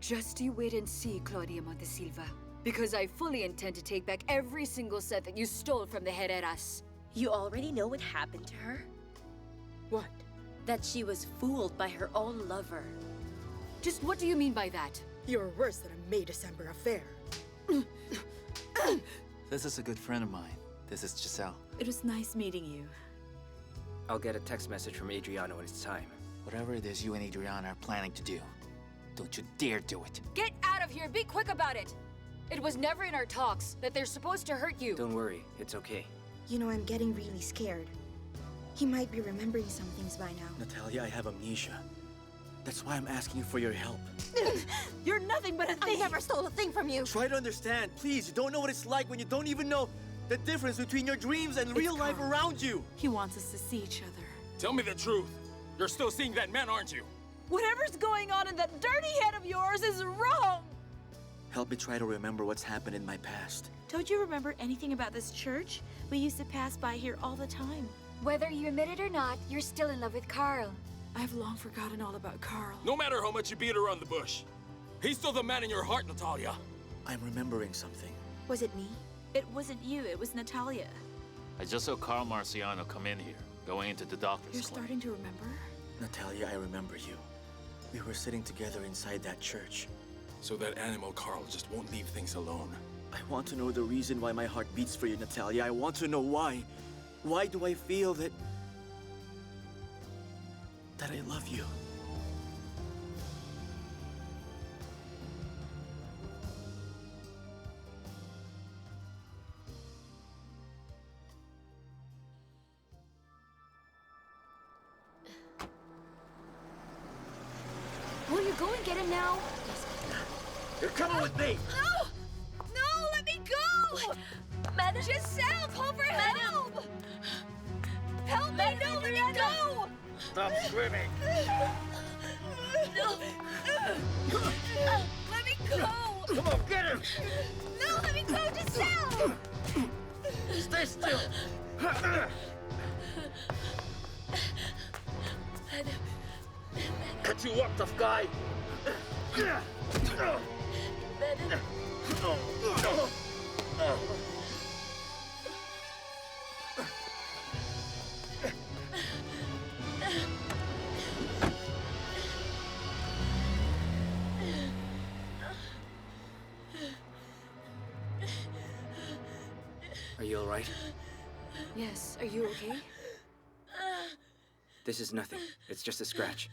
Just you wait and see, Claudia Montesilva. Because I fully intend to take back every single cent that you stole from the Herreras. You already know what happened to her? What? That she was fooled by her own lover. Just what do you mean by that? You're worse than a May-December affair. This is a good friend of mine. This is Giselle. It was nice meeting you. I'll get a text message from Adriana when it's time. Whatever it is you and Adriana are planning to do, don't you dare do it. Get out of here and be quick about it! It was never in our talks that they're supposed to hurt you. Don't worry, it's okay. You know, I'm getting really scared. He might be remembering some things by now. Natalia, I have amnesia. That's why I'm asking you for your help. You're nothing but a thief! I never stole a thing from you! Try to understand, please. You don't know what it's like when you don't even know the difference between your dreams and real life around you. He wants us to see each other. Tell me the truth. You're still seeing that man, aren't you? Whatever's going on in that dirty head of yours is wrong! Help me try to remember what's happened in my past. Don't you remember anything about this church? We used to pass by here all the time. Whether you admit it or not, you're still in love with Karl. I've long forgotten all about Karl. No matter how much you beat around the bush, he's still the man in your heart, Natalia. I'm remembering something. Was it me? It wasn't you, it was Natalia. I just saw Karl Marciano come in here, going into the doctor's You're clinic. starting to remember? Natalia, I remember you. We were sitting together inside that church. So that animal Karl just won't leave things alone. I want to know the reason why my heart beats for you, Natalia. I want to know why. Why do I feel that I love you? Will you go and get him now? You're coming with me! No! No, let me go! Madam! Giselle, call for help! Help me! No, let me go! Stop screaming! No! Let me go! Come on, get him! No, let me go, Giselle! Stay still! Cut you up, tough guy! Are you all right? Yes, are you okay? This is nothing. It's just a scratch.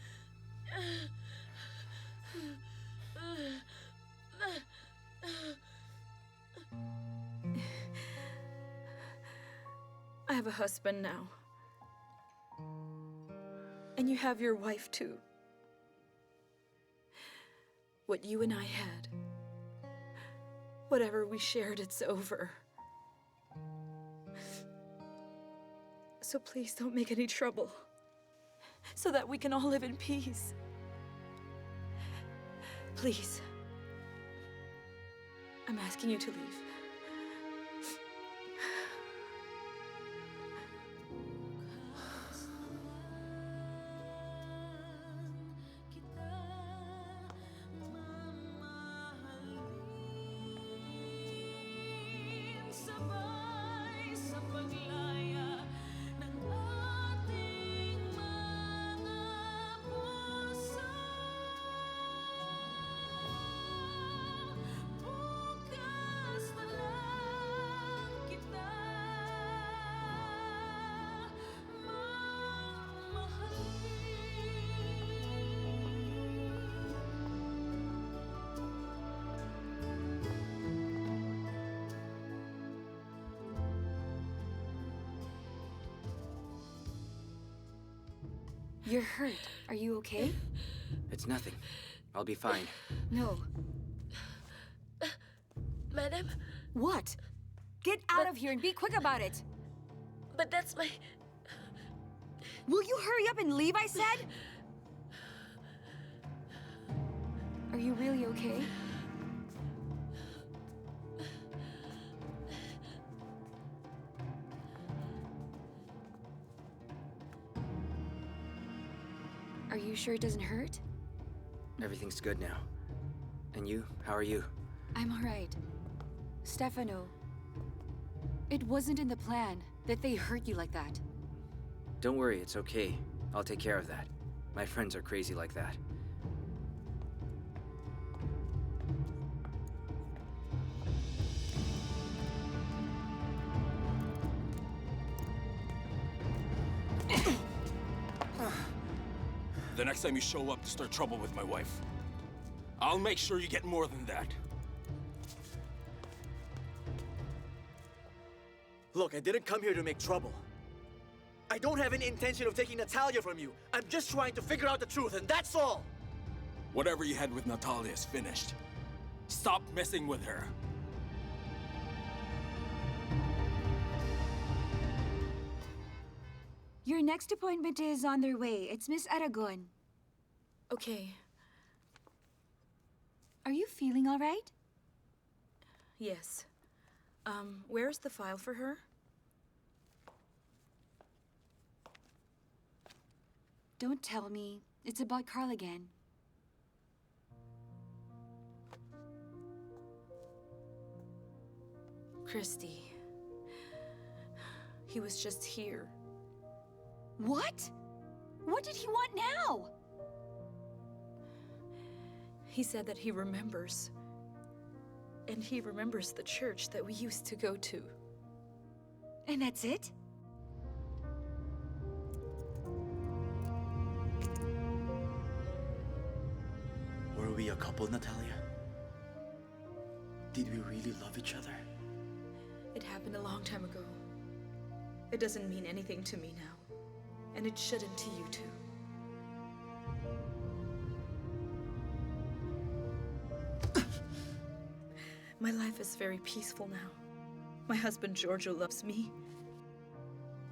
I have a husband now. And you have your wife too. What you and I had, whatever we shared, it's over. So please don't make any trouble, so that we can all live in peace. Please. I'm asking you to leave. You're hurt. Are you okay? It's nothing. I'll be fine. No. Madam? What? Get out of here and be quick about it! But that's my... Will you hurry up and leave, I said? Are you really okay? Are you sure it doesn't hurt? Everything's good now. And you? How are you? I'm alright. Stefano, it wasn't in the plan that they hurt you like that. Don't worry, it's okay. I'll take care of that. My friends are crazy like that. The next time you show up to start trouble with my wife, I'll make sure you get more than that. Look, I didn't come here to make trouble. I don't have any intention of taking Natalia from you. I'm just trying to figure out the truth, and that's all! Whatever you had with Natalia is finished. Stop messing with her. Your next appointment is on their way. It's Miss Aragon. Okay. Are you feeling all right? Yes. Where's the file for her? Don't tell me. It's about Karl again. Christy. He was just here. What? What did he want now? He said that he remembers. And he remembers the church that we used to go to. And that's it? Were we a couple, Natalia? Did we really love each other? It happened a long time ago. It doesn't mean anything to me now. And it shouldn't to you too. My life is very peaceful now. My husband Giorgio loves me.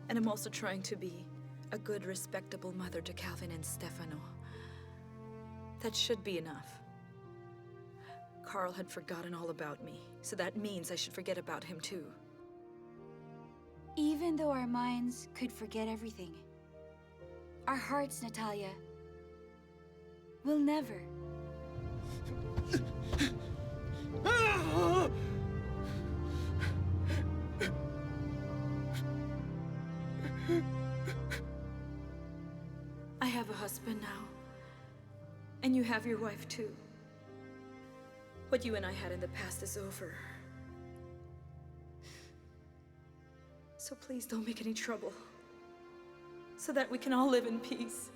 And I'm also trying to be a good, respectable mother to Calvin and Stefano. That should be enough. Karl had forgotten all about me, so that means I should forget about him too. Even though our minds could forget everything, our hearts, Natalia, will never. I have a husband now. And you have your wife too. What you and I had in the past is over. So please don't make any trouble. So that we can all live in peace.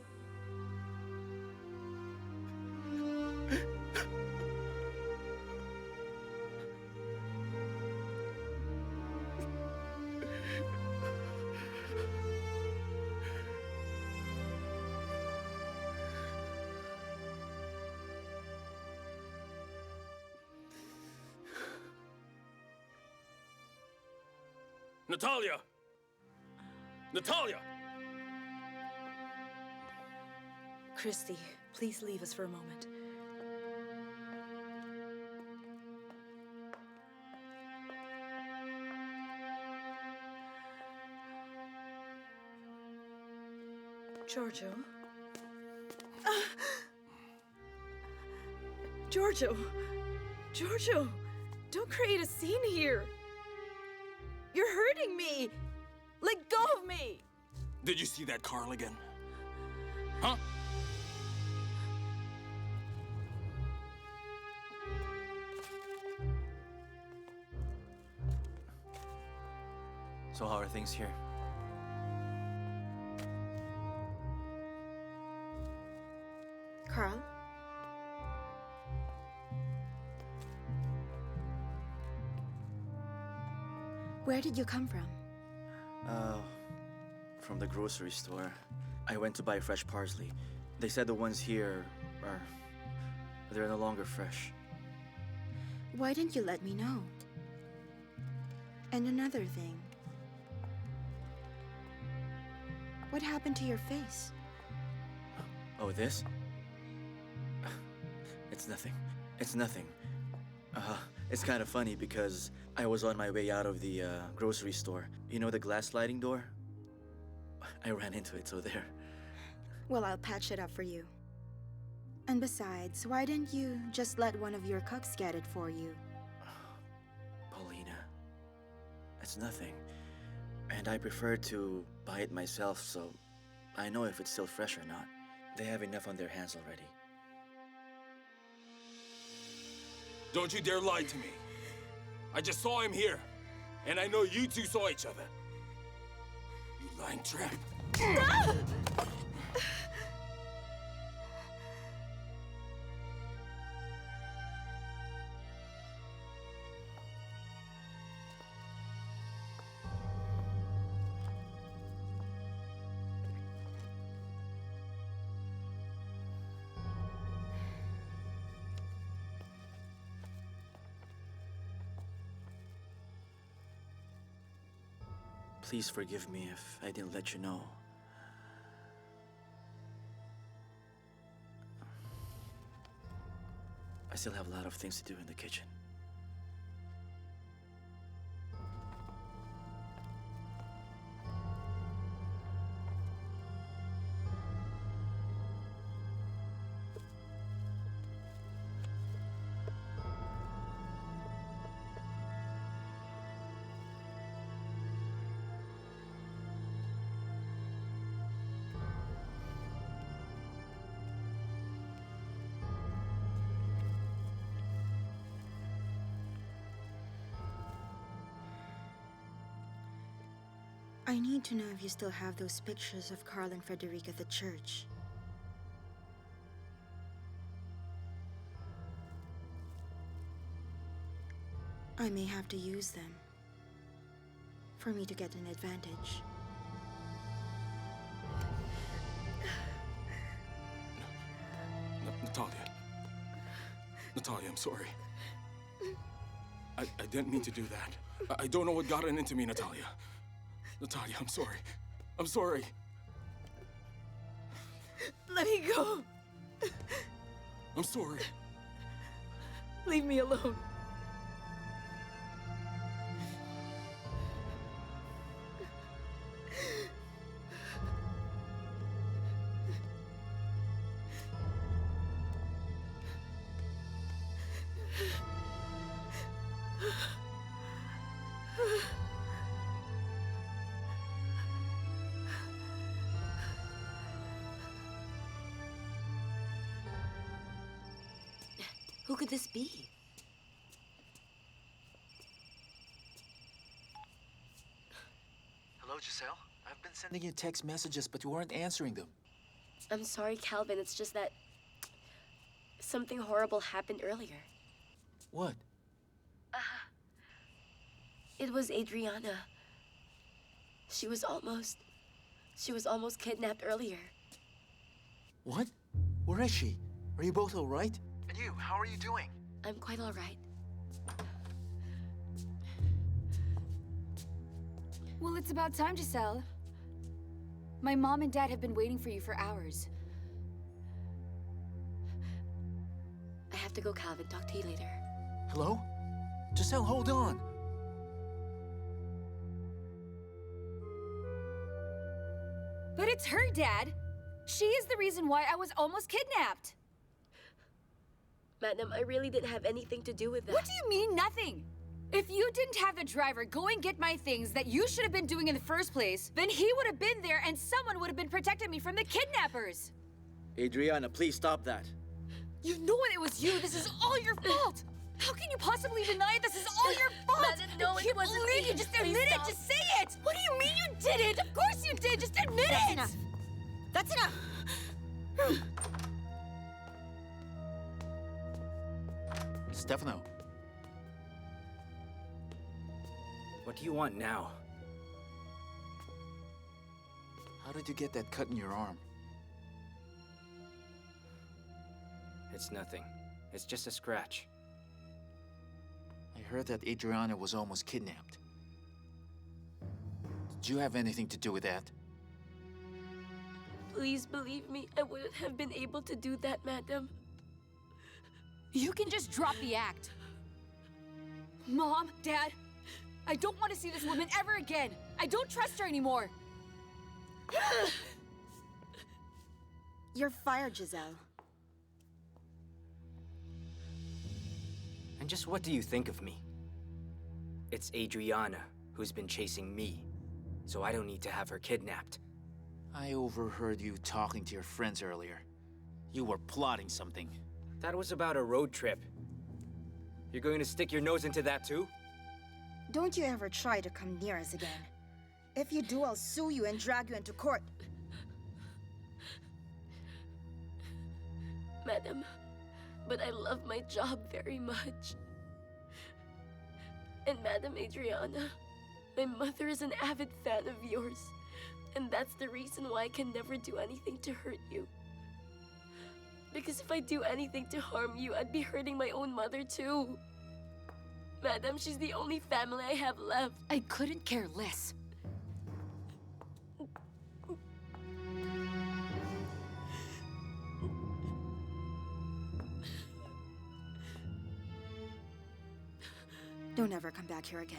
Natalia! Natalia! Christy, please leave us for a moment. Giorgio? Giorgio! Giorgio! Don't create a scene here! You're hurting me! Let go of me! Did you see that Karl again? Huh? So how are things here? Karl? Where did you come from? From the grocery store. I went to buy fresh parsley. They said the ones here are... they're no longer fresh. Why didn't you let me know? And another thing. What happened to your face? Oh, this? It's nothing. It's nothing. It's kind of funny because I was on my way out of the grocery store. You know the glass sliding door? I ran into it, so there. Well, I'll patch it up for you. And besides, why didn't you just let one of your cooks get it for you? Paulina, it's nothing. And I prefer to buy it myself, so I know if it's still fresh or not. They have enough on their hands already. Don't you dare lie to me. I just saw him here. And I know you two saw each other. You lying tramp. Please forgive me if I didn't let you know. I still have a lot of things to do in the kitchen. I need to know if you still have those pictures of Karl and Frederica at the church. I may have to use them for me to get an advantage. Natalia. Natalia, I'm sorry. I didn't mean to do that. I don't know what got into me, Natalia. Natalia, I'm sorry. I'm sorry. Let me go. I'm sorry. Leave me alone. Who could this be? Hello, Giselle? I've been sending you text messages, but you weren't answering them. I'm sorry, Calvin. It's just that something horrible happened earlier. What? It was Adriana. She was almost kidnapped earlier. What? Where is she? Are you both all right? And you, how are you doing? I'm quite all right. Well, it's about time, Giselle. My mom and dad have been waiting for you for hours. I have to go, Calvin. Talk to you later. Hello? Giselle, hold on. But it's her dad. She is the reason why I was almost kidnapped. Madam, I really didn't have anything to do with that. What do you mean, nothing? If you didn't have the driver go and get my things that you should have been doing in the first place, then he would have been there and someone would have been protecting me from the kidnappers. Adriana, please stop that. You know it was you. This is all your fault. How can you possibly deny this is all your fault? Madam, no, it wasn't me. You just admit Please it. stop. Just say it. What do you mean you didn't? Of course you did. Just admit That's it. enough. That's enough. Stefano. What do you want now? How did you get that cut in your arm? It's nothing. It's just a scratch. I heard that Adriana was almost kidnapped. Did you have anything to do with that? Please believe me, I wouldn't have been able to do that, madam. You can just drop the act. Mom, Dad, I don't want to see this woman ever again. I don't trust her anymore. You're fired, Giselle. And just what do you think of me? It's Adriana who's been chasing me, so I don't need to have her kidnapped. I overheard you talking to your friends earlier. You were plotting something. That was about a road trip. You're going to stick your nose into that too? Don't you ever try to come near us again. If you do, I'll sue you and drag you into court. Madam, but I love my job very much. And Madam Adriana, my mother is an avid fan of yours. And that's the reason why I can never do anything to hurt you. Because if I do anything to harm you, I'd be hurting my own mother too. Madam, she's the only family I have left. I couldn't care less. Don't ever come back here again.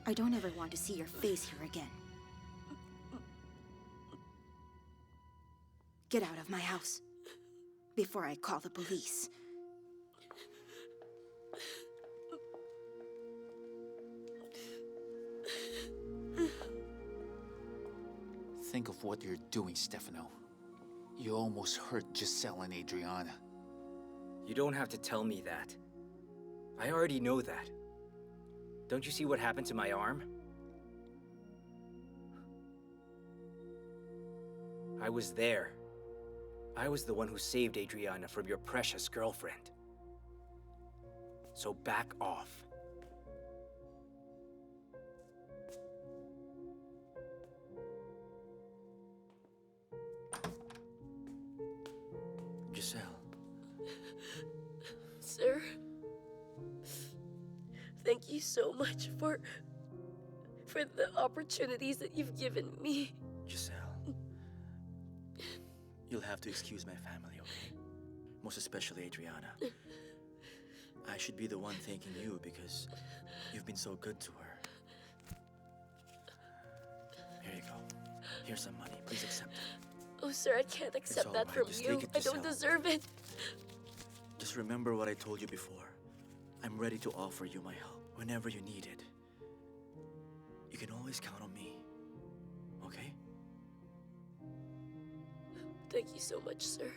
I don't ever want to see your face here again. Get out of my house before I call the police. Think of what you're doing, Stefano. You almost hurt Giselle and Adriana. You don't have to tell me that. I already know that. Don't you see what happened to my arm? I was there. I was the one who saved Adriana from your precious girlfriend. So back off. Giselle. Sir, thank you so much for the opportunities that you've given me. Giselle. You'll have to excuse my family, okay? Most especially Adriana. I should be the one thanking you because you've been so good to her. Here you go. Here's some money. Please accept it. Oh, sir, I can't accept that right. from Just you. take it, I don't Giselle. deserve it. Just remember what I told you before. I'm ready to offer you my help whenever you need it. You can always count on me. Okay? Thank you so much, sir.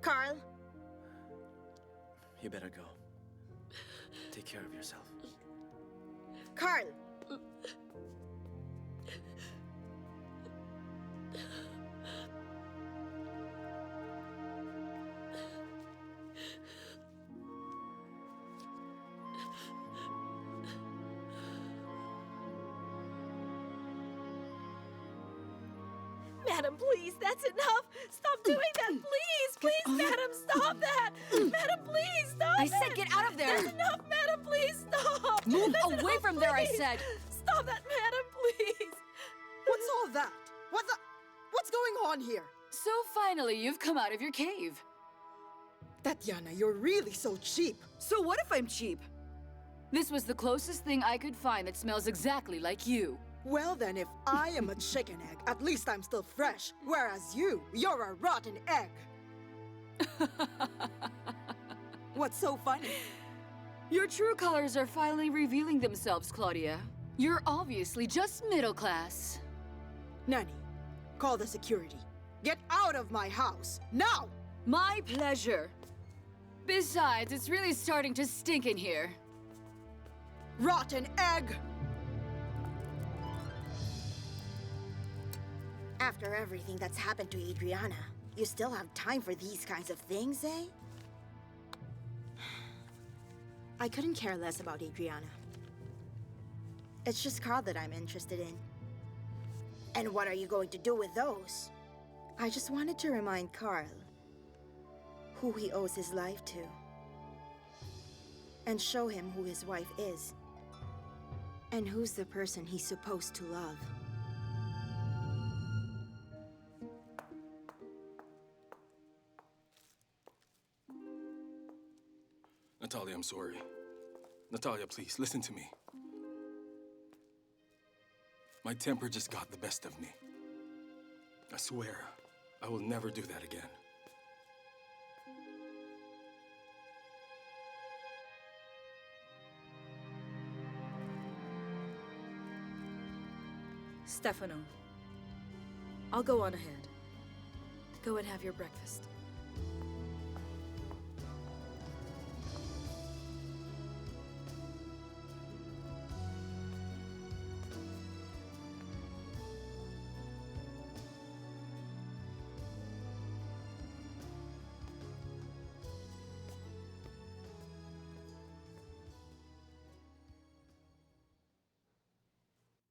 Karl? You better go. Take care of yourself. Karl! Madam, please, that's enough. Stop doing that, please. Please, madam, stop that. Madam, please, stop I it. said get out of there. That's enough, madam, please, stop. Move That's away enough, from there, I please. said. Stop that, madam, please. What's all that? What's going on here? So finally, you've come out of your cave. Tatiana, you're really so cheap. So what if I'm cheap? This was the closest thing I could find that smells exactly like you. Well then, if I am a chicken egg, at least I'm still fresh. Whereas you're a rotten egg. What's so funny? Your true colors are finally revealing themselves, Claudia. You're obviously just middle class. Nanny, call the security. Get out of my house, now! My pleasure. Besides, it's really starting to stink in here. Rotten egg! After everything that's happened to Adriana, you still have time for these kinds of things, eh? I couldn't care less about Adriana. It's just Karl that I'm interested in. And what are you going to do with those? I just wanted to remind Karl who he owes his life to. And show him who his wife is. And who's the person he's supposed to love. Natalia, I'm sorry. Natalia, please, listen to me. My temper just got the best of me. I swear, I will never do that again. Stefano, I'll go on ahead. Go and have your breakfast.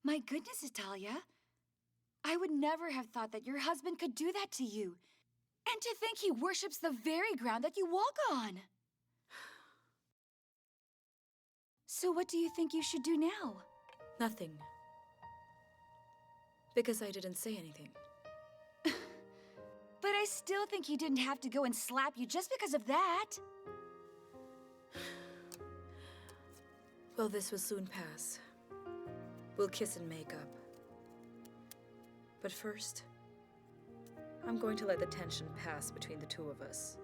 My goodness, Natalia. I would never have thought that your husband could do that to you. And to think he worships the very ground that you walk on. So what do you think you should do now? Nothing. Because I didn't say anything. But I still think he didn't have to go and slap you just because of that. Well, this will soon pass. We'll kiss and make up. But first, I'm going to let the tension pass between the two of us.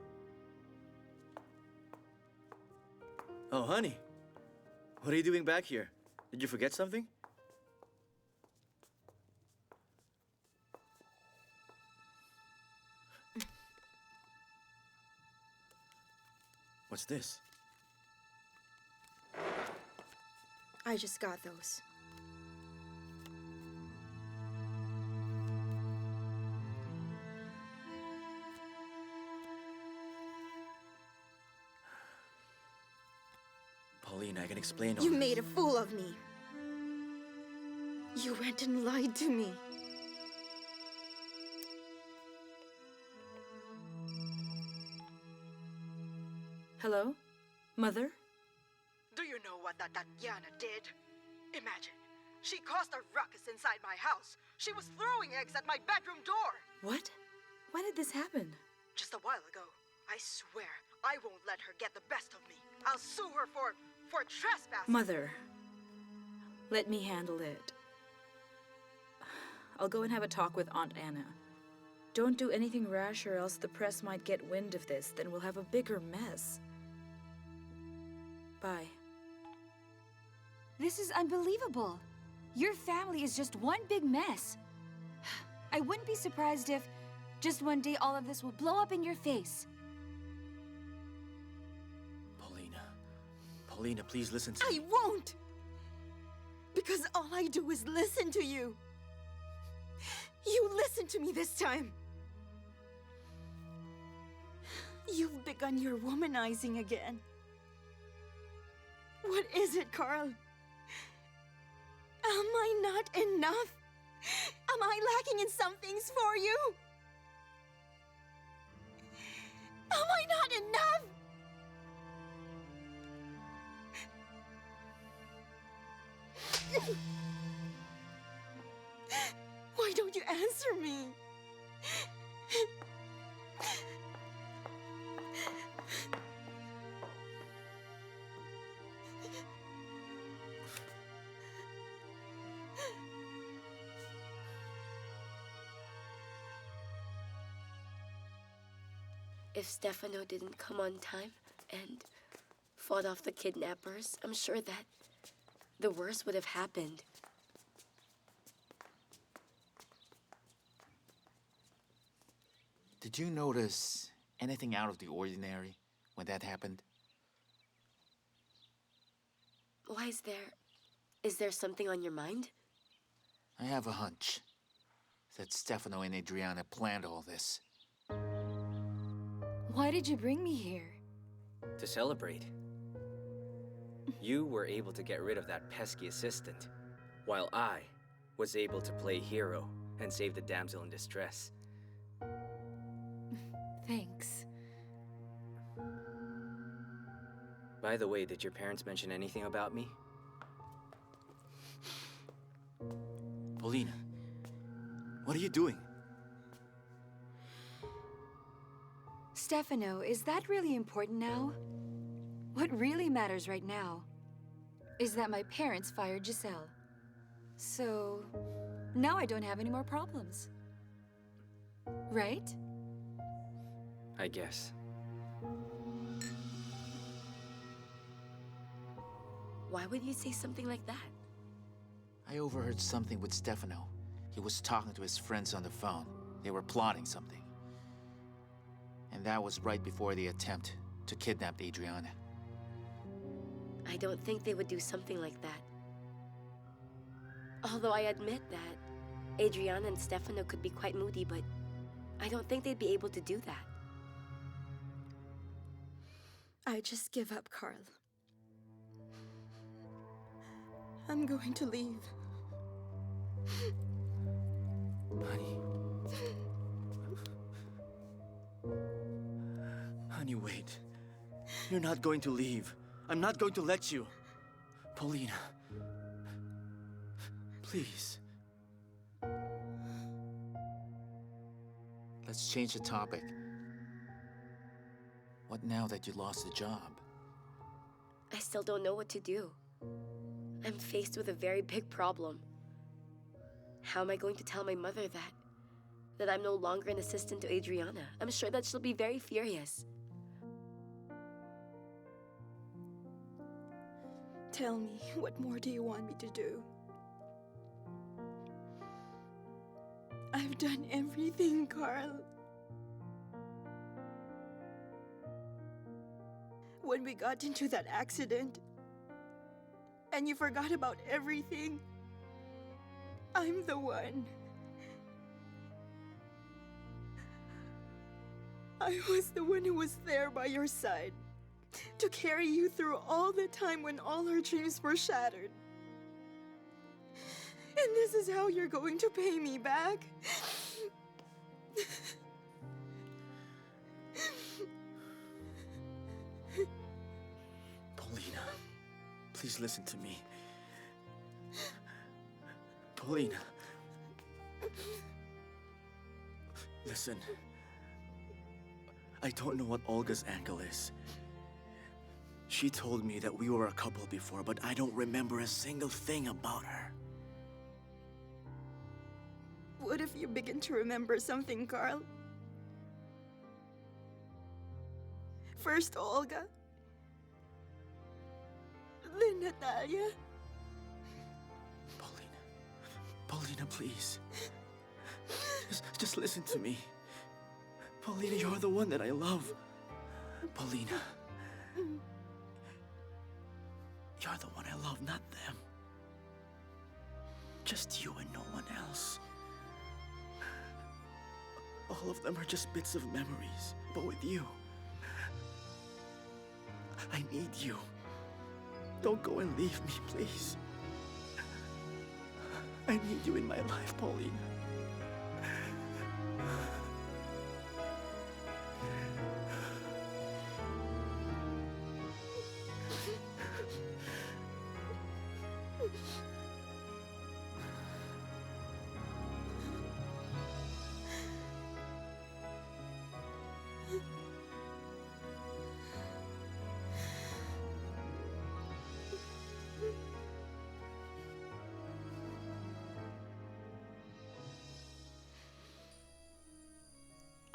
Oh, honey. What are you doing back here? Did you forget something? What's this? I just got those. Paulina, I can explain all You this. made a fool of me. You went and lied to me. Hello? Mother? Do you know what that Tatiana did? Imagine. She caused a ruckus inside my house. She was throwing eggs at my bedroom door. What? When did this happen? Just a while ago. I swear, I won't let her get the best of me. I'll sue her for trespassing. Mother, let me handle it. I'll go and have a talk with Aunt Anna. Don't do anything rash or else the press might get wind of this. Then we'll have a bigger mess. Bye. This is unbelievable. Your family is just one big mess. I wouldn't be surprised if just one day all of this will blow up in your face. Paulina, please listen to me. I won't! Because all I do is listen to you. You listen to me this time. You've begun your womanizing again. What is it, Karl? Am I not enough? Am I lacking in some things for you? Am I not enough? Why don't you answer me? If Stefano didn't come on time and fought off the kidnappers, I'm sure that the worst would have happened. Did you notice anything out of the ordinary when that happened? Why is there something on your mind? I have a hunch that Stefano and Adriana planned all this. Why did you bring me here? To celebrate. You were able to get rid of that pesky assistant, while I was able to play hero and save the damsel in distress. Thanks. By the way, did your parents mention anything about me? Paulina, what are you doing? Stefano, is that really important now? What really matters right now is that my parents fired Giselle. So, now I don't have any more problems. Right? I guess. Why would you say something like that? I overheard something with Stefano, He was talking to his friends on the phone. They were plotting something. And that was right before the attempt to kidnap Adriana. I don't think they would do something like that. Although I admit that Adriana and Stefano could be quite moody, but I don't think they'd be able to do that. I just give up, Karl. I'm going to leave. Honey. Honey, wait. You're not going to leave. I'm not going to let you. Paulina. Please. Let's change the topic. What now that you lost the job? I still don't know what to do. I'm faced with a very big problem. How am I going to tell my mother that I'm no longer an assistant to Adriana? I'm sure that she'll be very furious. Tell me, what more do you want me to do? I've done everything, Karl. When we got into that accident, and you forgot about everything, I'm the one. I was the one who was there by your side to carry you through all the time when all our dreams were shattered. And this is how you're going to pay me back? Paulina, please listen to me. Paulina. Listen. I don't know what Olga's angle is. She told me that we were a couple before, but I don't remember a single thing about her. What if you begin to remember something, Karl? First Olga, then Natalia. Paulina, please. Just listen to me. Paulina, you're the one that I love. Paulina. You're the one I love, not them. Just you and no one else. All of them are just bits of memories, but with you, I need you. Don't go and leave me, please. I need you in my life, Paulina.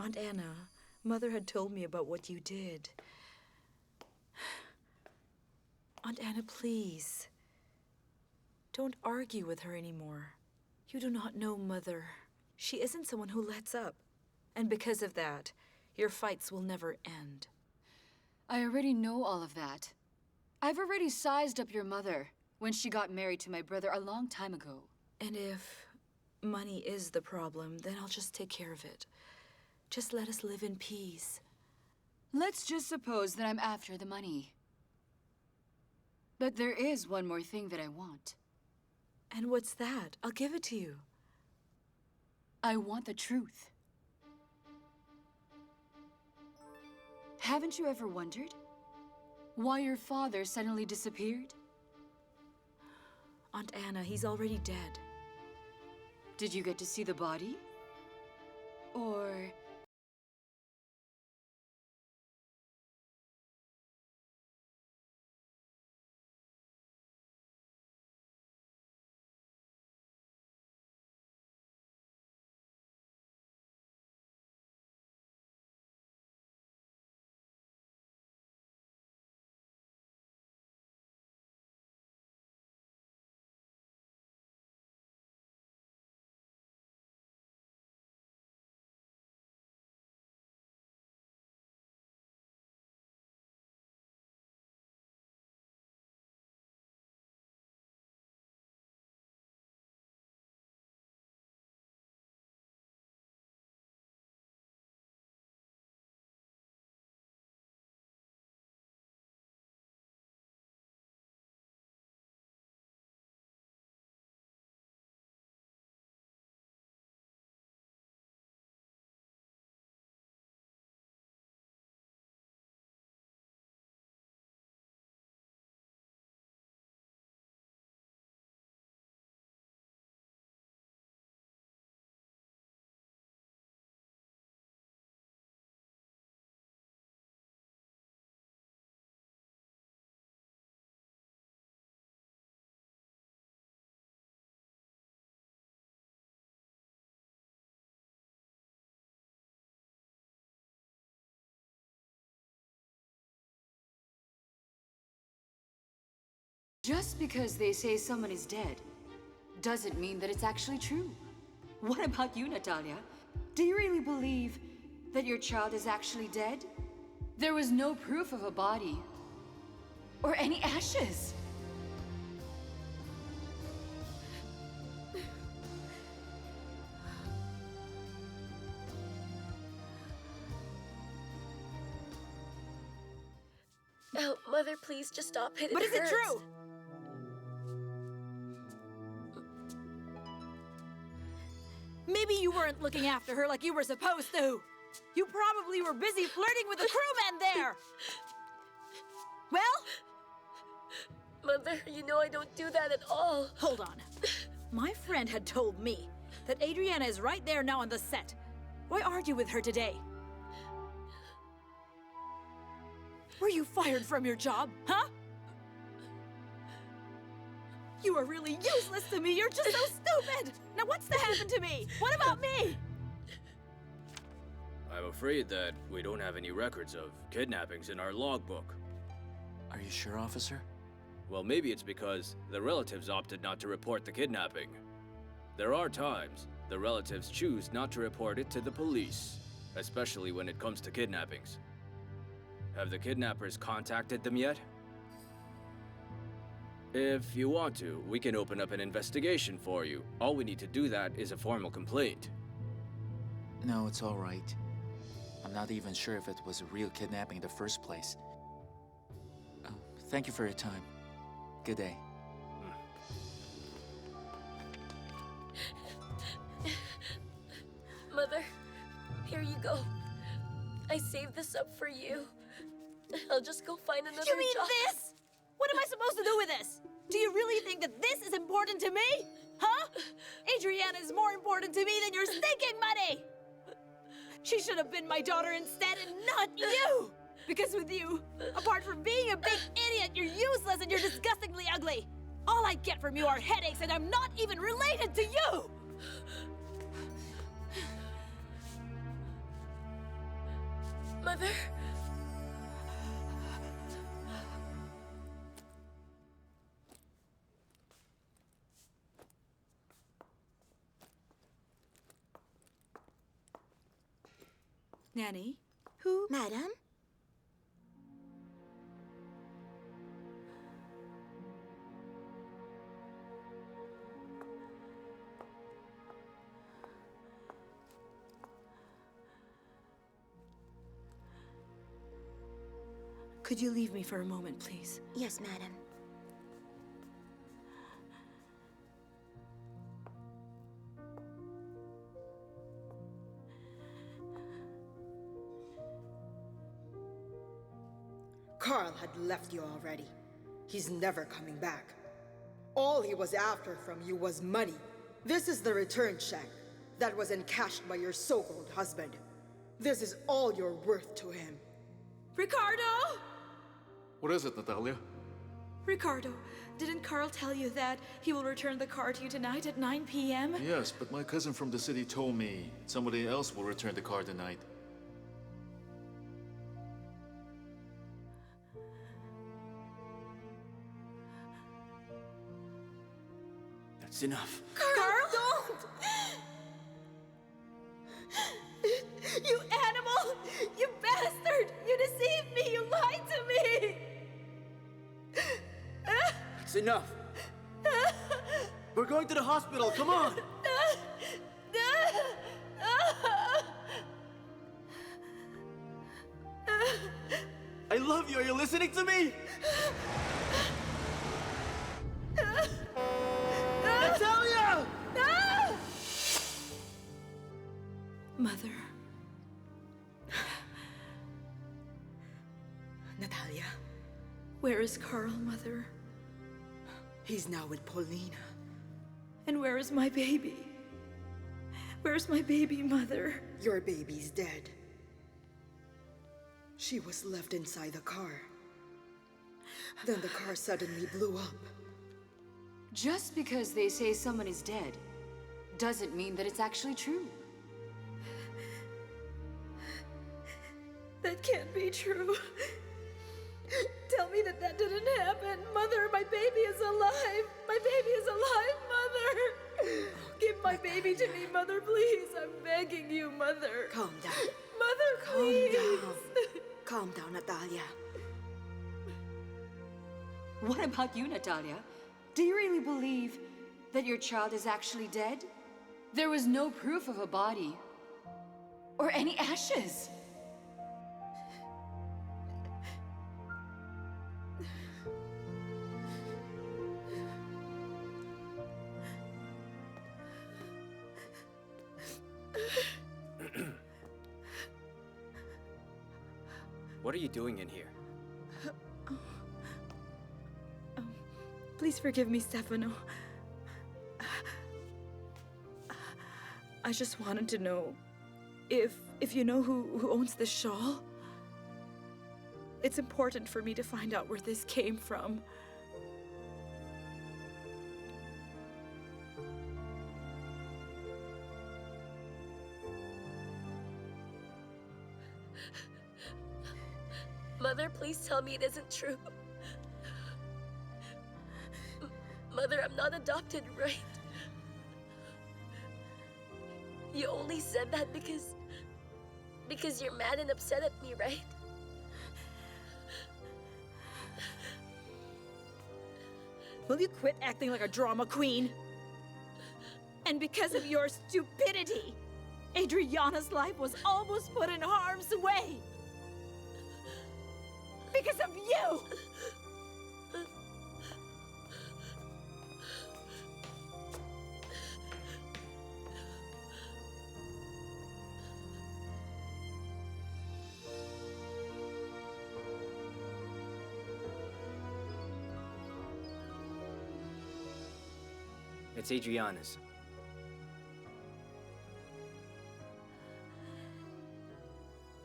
Aunt Anna, Mother had told me about what you did. Aunt Anna, please. Don't argue with her anymore. You do not know Mother. She isn't someone who lets up. And because of that, your fights will never end. I already know all of that. I've already sized up your mother when she got married to my brother a long time ago. And if money is the problem, then I'll just take care of it. Just let us live in peace. Let's just suppose that I'm after the money. But there is one more thing that I want. And what's that? I'll give it to you. I want the truth. Haven't you ever wondered why your father suddenly disappeared? Aunt Anna, he's already dead. Did you get to see the body? Or Just because they say someone is dead doesn't mean that it's actually true. What about you, Natalia? Do you really believe that your child is actually dead? There was no proof of a body or any ashes. Oh, Mother, please just stop it. But is it true? Maybe you weren't looking after her like you were supposed to. You probably were busy flirting with the crewman there. Well? Mother, you know I don't do that at all. Hold on. My friend had told me that Adriana is right there now on the set. Why argue with her today? Were you fired from your job, huh? You are really useless to me. You're just so stupid. Now what's to happen to me? What about me? I'm afraid that we don't have any records of kidnappings in our logbook. Are you sure, officer? Well, maybe it's because the relatives opted not to report the kidnapping. There are times the relatives choose not to report it to the police, especially when it comes to kidnappings. Have the kidnappers contacted them yet? If you want to, we can open up an investigation for you. All we need to do that is a formal complaint. No, it's all right. I'm not even sure if it was a real kidnapping in the first place. Thank you for your time. Good day. Mother, here you go. I saved this up for you. I'll just go find another job. You mean this? What am I supposed to do with this? Do you really think that this is important to me? Huh? Adriana is more important to me than your stinking money! She should have been my daughter instead and not you! Because with you, apart from being a big idiot, you're useless and you're disgustingly ugly. All I get from you are headaches and I'm not even related to you! Mother? Nanny? Who? Madam? Could you leave me for a moment, please? Yes, madam. Karl had left you already. He's never coming back. All he was after from you was money. This is the return check that was encashed by your so-called husband. This is all you're worth to him. Ricardo! What is it, Natalia? Ricardo, didn't Karl tell you that he will return the car to you tonight at 9 p.m.? Yes, but my cousin from the city told me somebody else will return the car tonight. That's enough. Karl, don't! You animal! You bastard! You deceived me! You lied to me! That's enough. We're going to the hospital. Come on. I love you. Are you listening to me? Natalia! Mother. Natalia. Where is Karl, Mother? He's now with Paulina. And where is my baby? Where's my baby, Mother? Your baby's dead. She was left inside the car. Then the car suddenly blew up. Just because they say someone is dead doesn't mean that it's actually true. That can't be true. tell me that that didn't happen. Mother, my baby is alive. My baby is alive, Mother. Give my baby to me, Mother, please. I'm begging you, Mother. Calm down. Mother, please. Calm down, Natalia. What about you, Natalia? Do you really believe that your child is actually dead? There was no proof of a body or any ashes. What are you doing in here? Please forgive me, Stefano. I just wanted to know if you know who owns this shawl. It's important for me to find out where this came from. Mother, please tell me it isn't true. Mother, I'm not adopted, right? You only said that because you're mad and upset at me, right? Will you quit acting like a drama queen? And because of your stupidity, Adriana's life was almost put in harm's way. Because of you! It's Adriana's.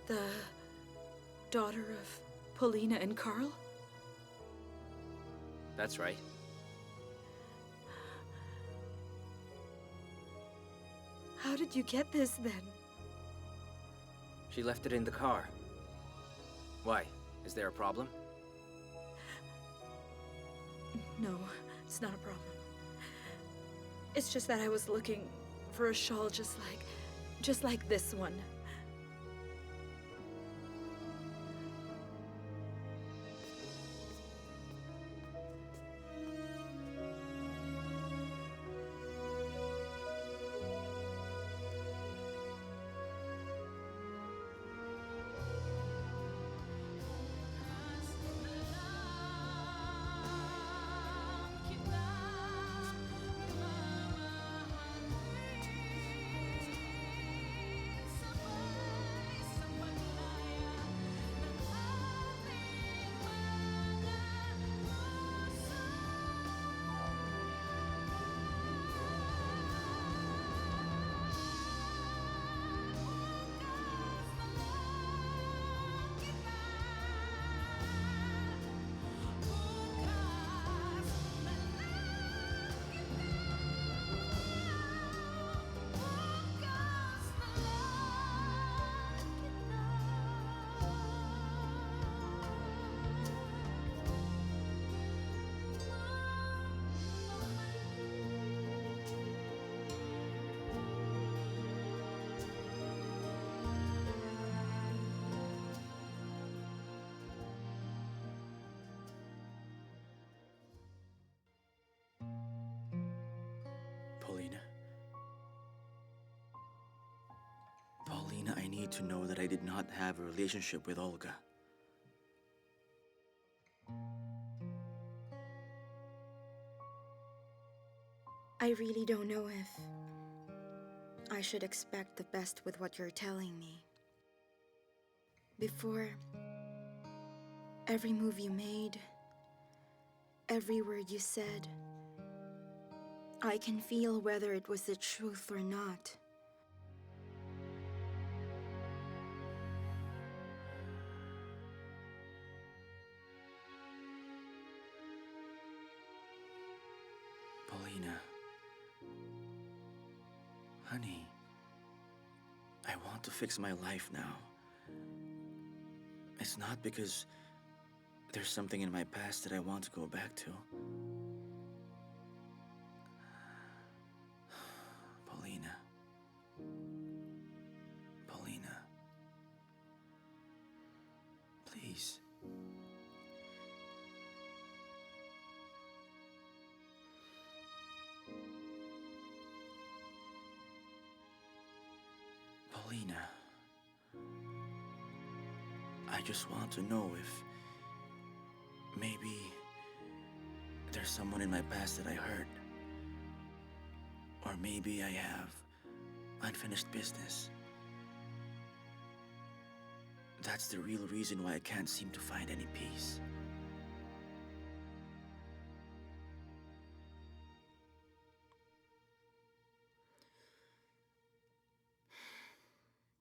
The daughter of Paulina and Karl? That's right. How did you get this then? She left it in the car. Why? Is there a problem? No, it's not a problem. It's just that I was looking for a shawl just like this one. Paulina, I need to know that I did not have a relationship with Olga. I really don't know if I should expect the best with what you're telling me. Before, every move you made, every word you said, I can feel whether it was the truth or not. Paulina. Honey. I want to fix my life now. It's not because There's something in my past that I want to go back to. Paulina. Paulina. Please. Paulina. I just want to know if maybe there's someone in my past that I hurt. Or maybe I have unfinished business. That's the real reason why I can't seem to find any peace.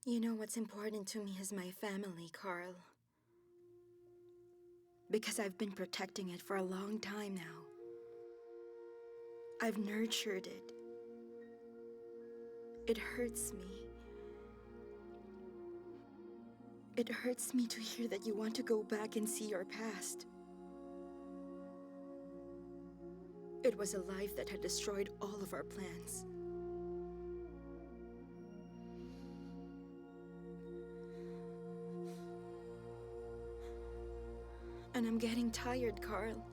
You know what's important to me is my family, Karl. Because I've been protecting it for a long time now. I've nurtured it. It hurts me. It hurts me to hear that you want to go back and see your past. It was a life that had destroyed all of our plans. And I'm getting tired, Karl.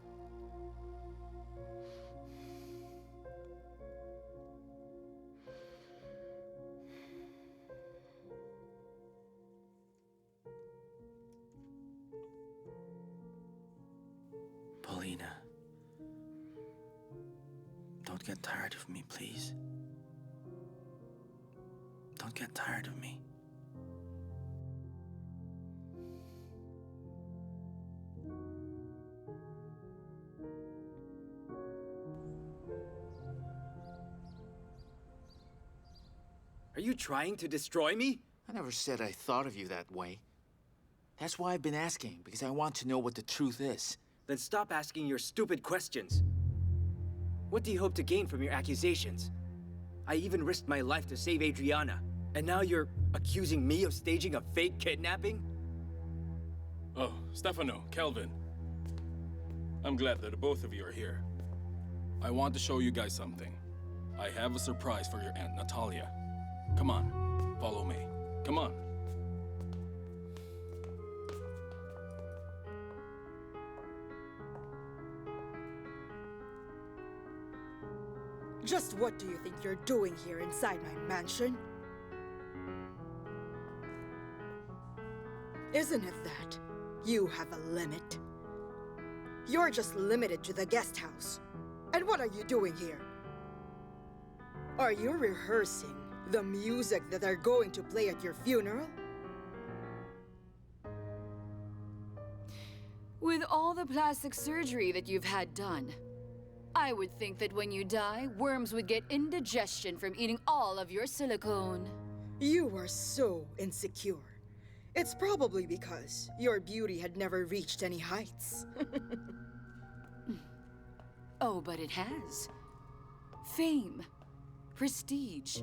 Paulina, don't get tired of me, please. Don't get tired of me. Are you trying to destroy me? I never said I thought of you that way. That's why I've been asking, because I want to know what the truth is. Then stop asking your stupid questions. What do you hope to gain from your accusations? I even risked my life to save Adriana, and now you're accusing me of staging a fake kidnapping? Oh, Stefano, Kelvin. I'm glad that the both of you are here. I want to show you guys something. I have a surprise for your Aunt Natalia. Come on, follow me. Come on. Just what do you think you're doing here inside my mansion? Isn't it that you have a limit? You're just limited to the guest house. And what are you doing here? Are you rehearsing the music that they're going to play at your funeral? With all the plastic surgery that you've had done, I would think that when you die, worms would get indigestion from eating all of your silicone. You are so insecure. It's probably because your beauty had never reached any heights. Oh, but it has. Fame, prestige,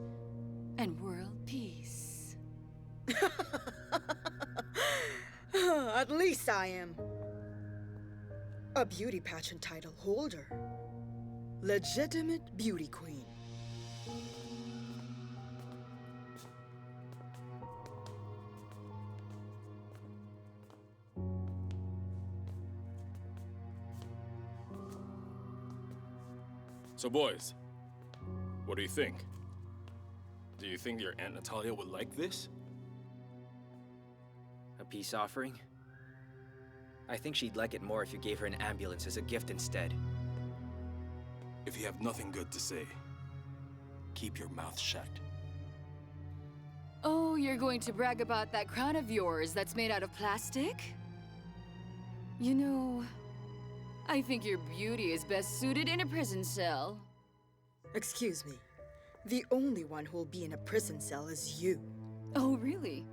and world peace. At least I am a beauty pageant title holder. Legitimate beauty queen. So boys, what do you think? Do you think your Aunt Natalia would like this? A peace offering? I think she'd like it more if you gave her an ambulance as a gift instead. If you have nothing good to say, keep your mouth shut. Oh, you're going to brag about that crown of yours that's made out of plastic? You know, I think your beauty is best suited in a prison cell. Excuse me. The only one who'll be in a prison cell is you. Oh, really?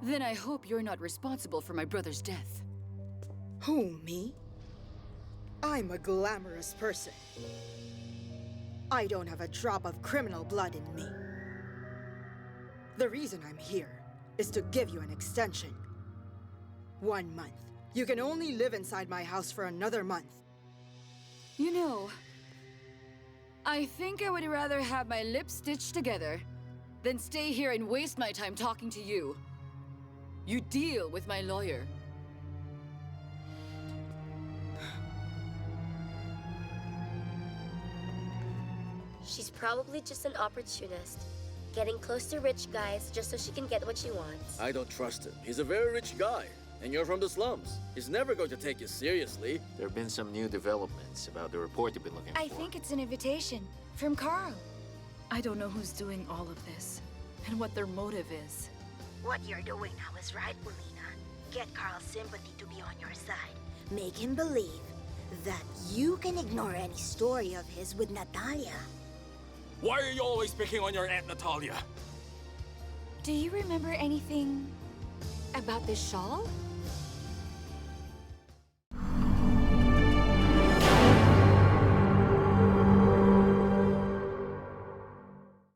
Then I hope you're not responsible for my brother's death. Who, me? I'm a glamorous person. I don't have a drop of criminal blood in me. The reason I'm here is to give you an extension. 1 month You can only live inside my house for another month. You know, I think I would rather have my lips stitched together than stay here and waste my time talking to you. You deal with my lawyer. She's probably just an opportunist, getting close to rich guys just so she can get what she wants. I don't trust him. He's a very rich guy, and you're from the slums. He's never going to take you seriously. There have been some new developments about the report you've been looking for. I think it's an invitation from Karl. I don't know who's doing all of this and what their motive is. What you're doing now is right, Paulina. Get Karl's sympathy to be on your side. Make him believe that you can ignore any story of his with Natalia. Why are you always picking on your Aunt Natalia? Do you remember anything about this shawl?